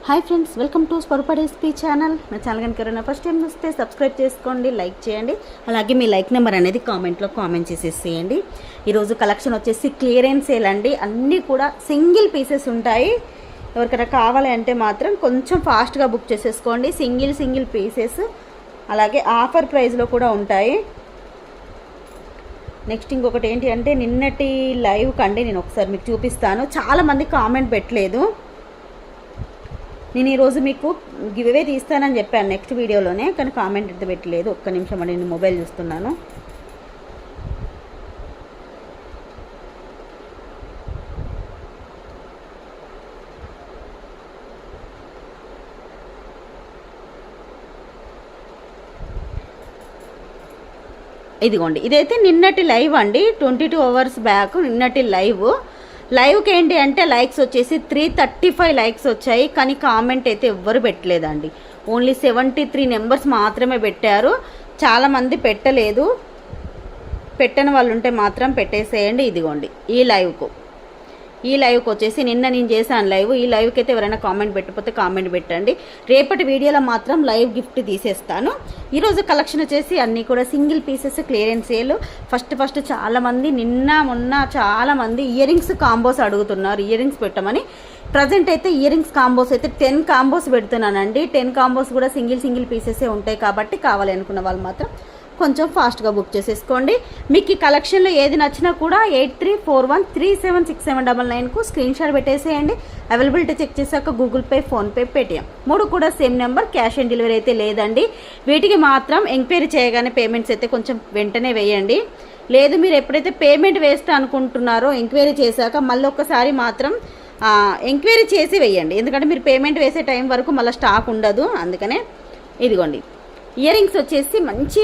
Hi friends, welcome to Swarupa recipe channel. నా channel కనుక ఎవరైనా ఫస్ట్ టైం చూస్తే సబ్స్క్రైబ్ చేసుకోండి, లైక్ చేయండి. అలాగే మీ లైక్ నెంబర్ అనేది కామెంట్లో కామెంట్ చేసేసేయండి. ఈరోజు కలెక్షన్ వచ్చేసి క్లియరెన్స్ సేల్ అండి. అన్నీ కూడా సింగిల్ పీసెస్ ఉంటాయి. ఎవరికైనా కావాలి అంటే మాత్రం కొంచెం ఫాస్ట్గా బుక్ చేసేసుకోండి. సింగిల్ పీసెస్, అలాగే ఆఫర్ ప్రైస్లో కూడా ఉంటాయి. నెక్స్ట్ ఇంకొకటి ఏంటి అంటే నిన్నటి లైవ్ కండి నేను ఒకసారి మీకు చూపిస్తాను. చాలామంది కామెంట్ పెట్టలేదు. నేను ఈరోజు మీకు గివ్ అవే తీస్తానని చెప్పాను నెక్స్ట్ వీడియోలోనే, కానీ కామెంట్ అయితే పెట్టలేదు. ఒక్క నిమిషం అండి, నేను మొబైల్ చూస్తున్నాను. ఇదిగోండి, ఇదైతే నిన్నటి లైవ్ అండి. 22 hours బ్యాక్ నిన్నటి లైవ్కి ఏంటి అంటే లైక్స్ వచ్చేసి 335 లైక్స్ వచ్చాయి, కానీ కామెంట్ అయితే ఎవ్వరు పెట్టలేదండి. ఓన్లీ 73 నెంబర్స్ మాత్రమే పెట్టారు. చాలామంది పెట్టలేదు. పెట్టని వాళ్ళు ఉంటే మాత్రం పెట్టేసేయండి. ఇదిగోండి, ఈ లైవ్కి వచ్చేసి నిన్న నేను చేశాను లైవ్. ఈ లైవ్కి అయితే ఎవరైనా కామెంట్ పెట్టకపోతే కామెంట్ పెట్టండి. రేపటి వీడియోలో మాత్రం లైవ్ గిఫ్ట్ తీసేస్తాను. ఈరోజు కలెక్షన్ వచ్చేసి అన్నీ కూడా single pieces clearance sale. First చాలామంది మొన్న చాలామంది ఇయర్ రింగ్స్ కాంబోస్ అడుగుతున్నారు, ఇయర్ రింగ్స్ పెట్టమని. ప్రజెంట్ అయితే ఇయర్ రింగ్స్ కాంబోస్ అయితే 10 కాంబోస్ పెడుతున్నానండి. 10 కాంబోస్ కూడా సింగిల్ పీసెసే ఉంటాయి కాబట్టి కావాలి అనుకున్న వాళ్ళు మాత్రం కొంచెం ఫాస్ట్గా బుక్ చేసేసుకోండి. మీకు ఈ కలెక్షన్లో ఏది నచ్చినా కూడా 8341376799కు స్క్రీన్ షాట్ పెట్టేసేయండి. అవైలబిలిటీ చెక్ చేశాక గూగుల్ పే, ఫోన్పే, పేటిఎం 3 కూడా same number. Cash on delivery అయితే లేదండి. వీటికి మాత్రం ఎంక్వైరీ చేయగానే పేమెంట్స్ అయితే కొంచెం వెంటనే వేయండి. లేదు మీరు ఎప్పుడైతే పేమెంట్ వేస్తా అనుకుంటున్నారో ఎంక్వైరీ చేశాక మళ్ళీ ఒక్కసారి మాత్రం ఎంక్వైరీ చేసి వేయండి. ఎందుకంటే మీరు పేమెంట్ వేసే టైం వరకు మళ్ళీ స్టాక్ ఉండదు. అందుకనే ఇదిగోండి, ఇయర్ రింగ్స్ వచ్చేసి మంచి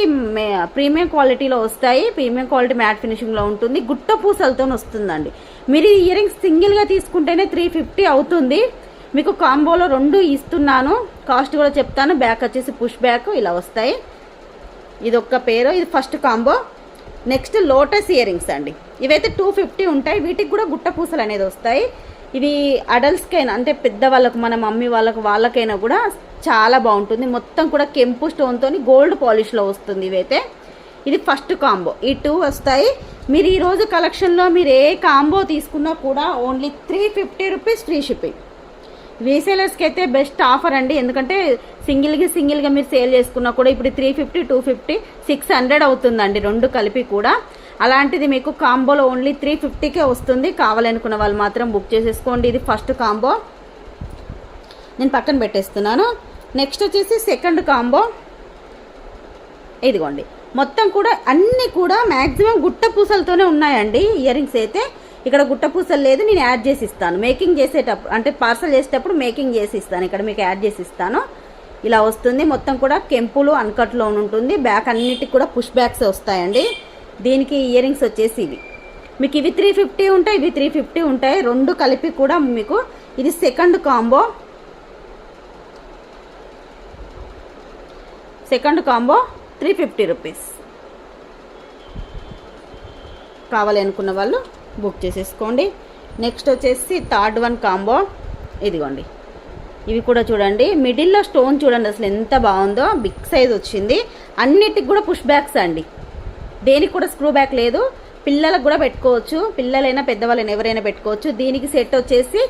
ప్రీమియం క్వాలిటీలో వస్తాయి. ప్రీమియం క్వాలిటీ మ్యాట్ ఫినిషింగ్లో ఉంటుంది. గుట్ట పూసలతో వస్తుందండి. మీరు ఇయర్ రింగ్స్ సింగిల్గా తీసుకుంటేనే 350 అవుతుంది. మీకు కాంబోలో 2 ఇస్తున్నాను. కాస్ట్ కూడా చెప్తాను. బ్యాక్ వచ్చేసి పుష్ బ్యాక్ ఇలా వస్తాయి. ఇది ఒక్క పేరు, ఇది first combo. Next lotus ear rings అండి. ఇవైతే 250 ఉంటాయి. వీటికి కూడా గుట్ట పూసలు అనేది వస్తాయి. ఇవి అడల్ట్స్కైనా అంటే పెద్దవాళ్ళకు, మన మమ్మీ వాళ్ళకైనా కూడా చాలా బాగుంటుంది. మొత్తం కూడా కెంపు స్టోన్తో గోల్డ్ పాలిష్లో వస్తుంది. ఇవైతే ఇది ఫస్ట్ కాంబో. ఈ 2 వస్తాయి. మీరు ఈరోజు కలెక్షన్లో మీరు ఏ కాంబో తీసుకున్నా కూడా ఓన్లీ 350 రూపీస్ ఫ్రీ షిప్పింగ్. రీసేలర్స్కి అయితే బెస్ట్ ఆఫర్ అండి. ఎందుకంటే సింగిల్గా మీరు సేల్ చేసుకున్నా కూడా ఇప్పుడు 350, 250, 600 అవుతుందండి 2 కలిపి కూడా. అలాంటిది మీకు కాంబోలో ఓన్లీ 350కే వస్తుంది. కావాలనుకున్న వాళ్ళు మాత్రం బుక్ చేసేసుకోండి. ఇది ఫస్ట్ కాంబో, నేను పక్కన పెట్టేస్తున్నాను. నెక్స్ట్ వచ్చేసి సెకండ్ కాంబో. ఇదిగోండి, మొత్తం కూడా అన్నీ కూడా మ్యాక్సిమం గుట్ట పూసలతోనే ఉన్నాయండి. ఇయర్ రింగ్స్ అయితే ఇక్కడ గుట్ట పూసలు లేదు, నేను యాడ్ చేసి ఇస్తాను. మేకింగ్ చేసేటప్పుడు అంటే పార్సల్ చేసేటప్పుడు మేకింగ్ చేసి ఇస్తాను. ఇక్కడ మీకు యాడ్ చేసి ఇస్తాను. ఇలా వస్తుంది. మొత్తం కూడా కెంపులు అన్కట్లో ఉంటుంది. బ్యాక్ అన్నిటికి కూడా పుష్ బ్యాక్స్ వస్తాయండి. దీనికి ఇయర్ రింగ్స్ వచ్చేసి మీకు ఇవి 350 ఉంటాయి, ఇవి 350 ఉంటాయి. 2 కలిపి కూడా మీకు ఇది సెకండ్ కాంబో. 350 రూపీస్. కావాలి అనుకున్న వాళ్ళు బుక్ చేసేసుకోండి. నెక్స్ట్ వచ్చేసి థర్డ్ వన్ కాంబో. ఇదిగోండి, ఇవి కూడా చూడండి. మిడిల్లో స్టోన్ చూడండి అసలు ఎంత బాగుందో. బిగ్ సైజ్ వచ్చింది. అన్నిటికి కూడా పుష్ బ్యాక్స్ అండి. దేనికి కూడా స్క్రూ బ్యాక్ లేదు. పిల్లలకు కూడా పెట్టుకోవచ్చు. పిల్లలైనా పెద్దవాళ్ళైనా ఎవరైనా పెట్టుకోవచ్చు. దీనికి సెట్ వచ్చేసి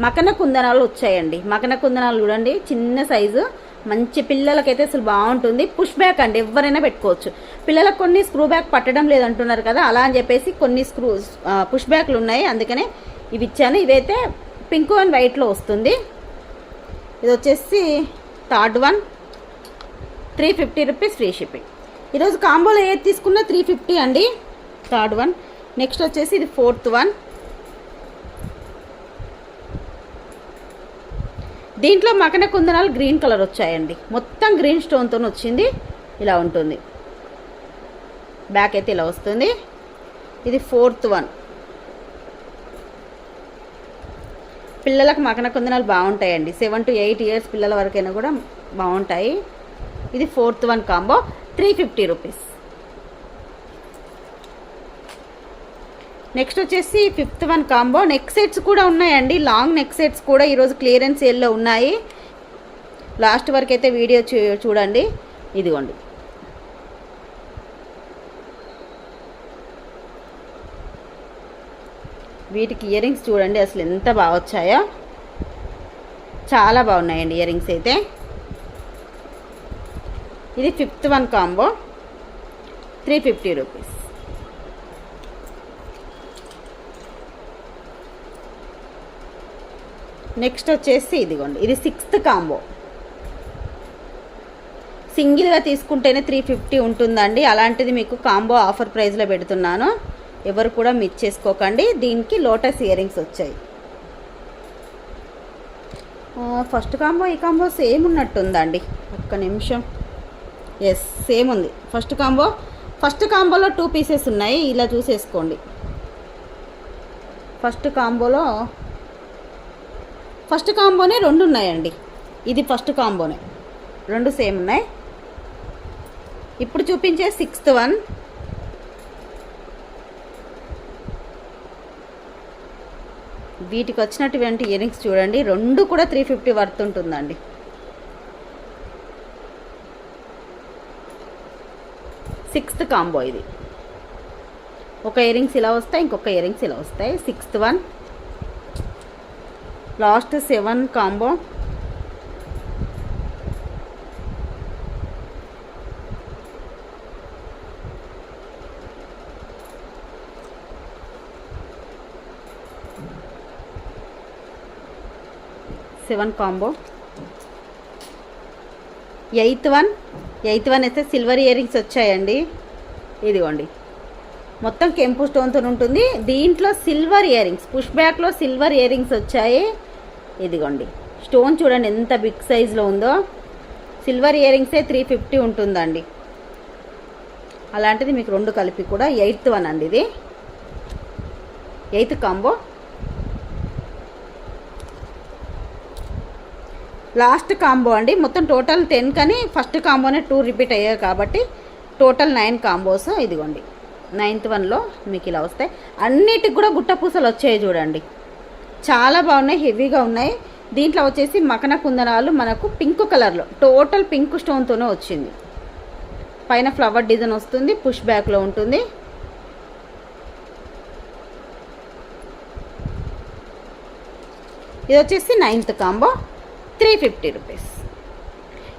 మకన కుందనాలు వచ్చాయండి. మకన కుందనాలు చూడండి, చిన్న సైజు, మంచి పిల్లలకైతే అసలు బాగుంటుంది. పుష్ బ్యాక్ అండి, ఎవరైనా పెట్టుకోవచ్చు. పిల్లలకు కొన్ని స్క్రూ బ్యాక్ పట్టడం లేదంటున్నారు కదా, అలా అని చెప్పేసి కొన్ని పుష్ బ్యాక్లు ఉన్నాయి. అందుకనే ఇవి ఇచ్చాను. ఇవైతే పింక్ అండ్ వైట్లో వస్తుంది. ఇది వచ్చేసి third one, 350 rupees free shipping. ఈరోజు కాంబోలో ఏది తీసుకున్నా 350 అండి. Third one. నెక్స్ట్ వచ్చేసి ఇది ఫోర్త్ వన్. దీంట్లో మకన కుందనాలు గ్రీన్ కలర్ వచ్చాయండి. మొత్తం గ్రీన్ స్టోన్తో వచ్చింది. ఇలా ఉంటుంది. బ్యాక్ అయితే ఇలా వస్తుంది. ఇది ఫోర్త్ వన్. పిల్లలకు మకన కుందనాలు బాగుంటాయండి. 7 to 8 years పిల్లల వరకైనా కూడా బాగుంటాయి. ఇది fourth one combo, 350 rupees. Next వచ్చేసి 5th one combo. Neck sets కూడా ఉన్నాయండి, లాంగ్ నెక్ సెట్స్ కూడా ఈరోజు క్లియరెన్స్ సేల్లో ఉన్నాయి. లాస్ట్ వరకు అయితే వీడియో చూడండి. ఇదిగోండి, వీటికి ఇయర్ రింగ్స్ చూడండి అసలు ఎంత బాగా వచ్చాయో, చాలా బాగున్నాయండి ఇయర్ రింగ్స్ అయితే. ఇది 5th one combo, 350 rupees. Next వచ్చేసి ఇదిగోండి, ఇది 6th కాంబో. సింగిల్గా తీసుకుంటేనే 350 ఉంటుందండి. అలాంటిది మీకు కాంబో ఆఫర్ ప్రైస్లో పెడుతున్నాను, ఎవరు కూడా మిస్ చేసుకోకండి. దీనికి లోటస్ ఇయర్ రింగ్స్ వచ్చాయి. ఫస్ట్ కాంబో ఈ కాంబో సేమ్ ఉన్నట్టుందండి, ఒక్క నిమిషం. ఎస్, సేమ్ ఉంది. ఫస్ట్ కాంబోలో 2 పీసెస్ ఉన్నాయి, ఇలా చూసేసుకోండి. ఫస్ట్ కాంబోనే 2 ఉన్నాయండి. ఇది ఫస్ట్ కాంబోనే, 2 సేమ్ ఉన్నాయి. ఇప్పుడు చూపించే 6th వన్. వీటికి వచ్చినటువంటి ఇయర్ రింగ్స్ చూడండి, 2 కూడా 350 వర్త్ ఉంటుందండి. సిక్స్త్ కాంబో ఇది. ఒక ఇయర్ రింగ్స్ ఇలా వస్తాయి, ఇంకొక ఇయర్ రింగ్స్ ఇలా వస్తాయి. 6th one. Last 7 combo. Combo. 8th one. 8th one అయితే సిల్వర్ ఇయర్ రింగ్స్ వచ్చాయండి. ఇదిగోండి, మొత్తం కెంపు స్టోన్తో ఉంటుంది. దీంట్లో సిల్వర్ ఇయర్ రింగ్స్, పుష్ బ్యాక్లో సిల్వర్ ఇయర్ రింగ్స్ వచ్చాయి. ఇదిగోండి, స్టోన్ చూడండి ఎంత బిగ్ సైజులో ఉందో. సిల్వర్ ఇయర్ రింగ్సే 350 ఉంటుందండి. అలాంటిది మీకు 2 కలిపి కూడా 8th వన్ అండి. ఇది 8th కాంబో. లాస్ట్ కాంబో అండి. మొత్తం టోటల్ 10 కానీ ఫస్ట్ కాంబోనే 2 రిపీట్ అయ్యాయి కాబట్టి టోటల్ 9 కాంబోస్. ఇదిగోండి, 9th వన్లో మీకు ఇలా వస్తాయి. అన్నిటికి కూడా గుట్ట పూసలు వచ్చాయి చూడండి, చాలా బాగున్నాయి, హెవీగా ఉన్నాయి. దీంట్లో వచ్చేసి మకన కుందనాలు మనకు పింక్ కలర్లో, టోటల్ పింక్ స్టోన్తోనే వచ్చింది. పైన ఫ్లవర్ డిజైన్ వస్తుంది, పుష్ బ్యాక్లో ఉంటుంది. ఇది వచ్చేసి 9th కాంబో, 350 రూపీస్.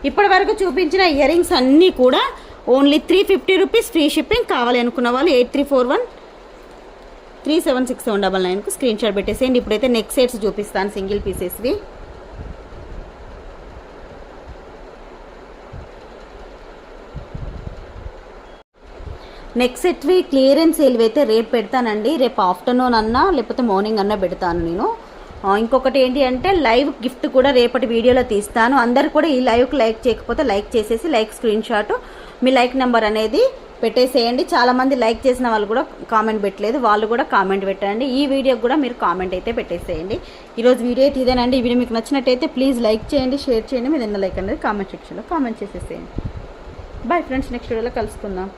ఇప్పటి వరకు చూపించిన ఇయర్ రింగ్స్ అన్నీ కూడా ఓన్లీ 350 రూపీస్. Free shipping. కావాలి అనుకున్న వాళ్ళు 8341376799కు స్క్రీన్ షాట్ పెట్టేసేయండి. ఇప్పుడైతే నెక్ సెట్స్ చూపిస్తాను, సింగిల్ పీసెస్వి. నెక్ సెట్వి క్లియరెన్స్ సేల్ అయితే రేపు పెడతానండి. రేపు ఆఫ్టర్నూన్ అన్నా లేకపోతే మార్నింగ్ అన్నా పెడతాను నేను. ఇంకొకటి ఏంటి అంటే లైవ్ గిఫ్ట్ కూడా రేపటి వీడియోలో తీస్తాను. అందరు కూడా ఈ లైవ్కి లైక్ చేయకపోతే లైక్ చేసేసి లైక్ స్క్రీన్ షాట్ మీ లైక్ నెంబర్ అనేది పెట్టేసేయండి. చాలామంది లైక్ చేసిన వాళ్ళు కూడా కామెంట్ పెట్టలేదు, వాళ్ళు కూడా కామెంట్ పెట్టండి. ఈ వీడియోకి కూడా మీరు కామెంట్ అయితే పెట్టేసేయండి. ఈరోజు వీడియో అయితే ఇదేనండి. ఈ వీడియో మీకు నచ్చినట్టయితే ప్లీజ్ లైక్ చేయండి, షేర్ చేయండి. మీరు ఎన్న లైక్ అనేది కామెంట్ సెక్షన్లో కామెంట్ చేసేసేయండి. బాయ్ ఫ్రెండ్స్, నెక్స్ట్ వీడియోలో కలుసుకుందాం.